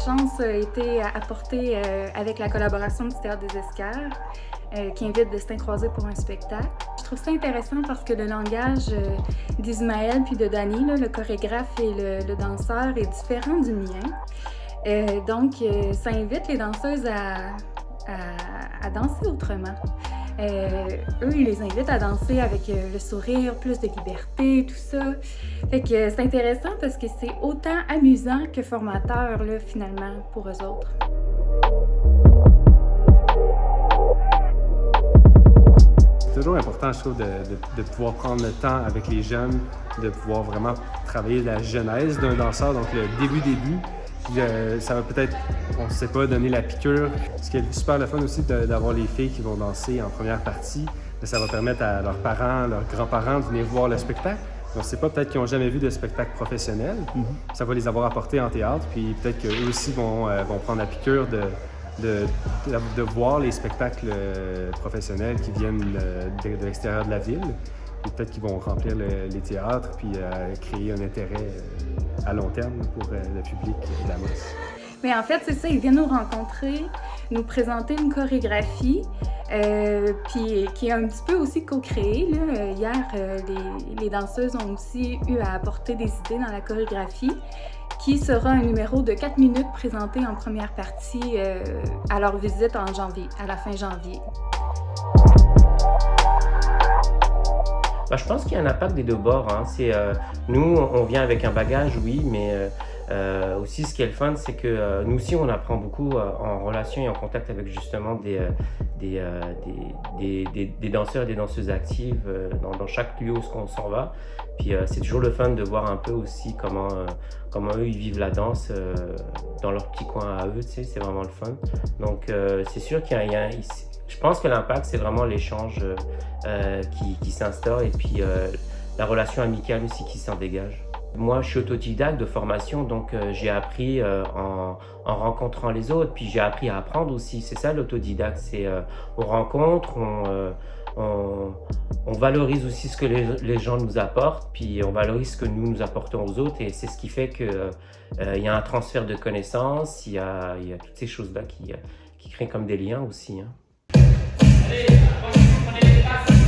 chance a été apportée avec la collaboration du Théâtre des Escars, qui invite Destin croisé pour un spectacle. Je trouve ça intéressant parce que le langage d'Ismaël puis de Danny, là, le chorégraphe et le danseur, est différent du mien. Donc, ça invite les danseuses à danser autrement. Eux, ils les invitent à danser avec le sourire, plus de liberté, tout ça. Fait que c'est intéressant parce que c'est autant amusant que formateur, là, finalement, pour eux autres. C'est toujours important, je trouve, de pouvoir prendre le temps avec les jeunes, de pouvoir vraiment travailler la genèse d'un danseur, donc le début. Puis, ça va peut-être, on ne sait pas, donner la piqûre. Ce qui est super le fun aussi d'avoir les filles qui vont danser en première partie, ça va permettre à leurs parents, leurs grands-parents de venir voir le spectacle. On ne sait pas, peut-être qu'ils n'ont jamais vu de spectacle professionnel. Ça va les avoir apportés en théâtre, puis peut-être qu'eux aussi vont prendre la piqûre de voir les spectacles professionnels qui viennent de l'extérieur de la ville. Et peut-être qu'ils vont remplir les théâtres puis créer un intérêt à long terme pour le public d'Amos. Mais en fait, c'est ça, ils viennent nous rencontrer, nous présenter une chorégraphie, puis qui est un petit peu aussi co-créée. Hier, les danseuses ont aussi eu à apporter des idées dans la chorégraphie, qui sera un numéro de 4 minutes présenté en première partie à leur visite en janvier, à la fin janvier. Je pense qu'il y a un impact des deux bords. Hein. Nous, on vient avec un bagage, oui, mais aussi ce qui est le fun, c'est que nous aussi, on apprend beaucoup en relation et en contact avec justement des danseurs et des danseuses actives dans chaque lieu où on s'en va. Puis c'est toujours le fun de voir un peu aussi comment eux ils vivent la danse dans leur petit coin à eux, tu sais, c'est vraiment le fun. Donc c'est sûr je pense que l'impact, c'est vraiment l'échange qui s'instaure et puis la relation amicale aussi qui s'en dégage. Moi, je suis autodidacte de formation, donc j'ai appris en rencontrant les autres, puis j'ai appris à apprendre aussi. C'est ça l'autodidacte, c'est on rencontre, on valorise aussi ce que les gens nous apportent, puis on valorise ce que nous apportons aux autres, et c'est ce qui fait que il y a un transfert de connaissances, il y a toutes ces choses-là qui créent comme des liens aussi. Hein. Allez, prenez les places.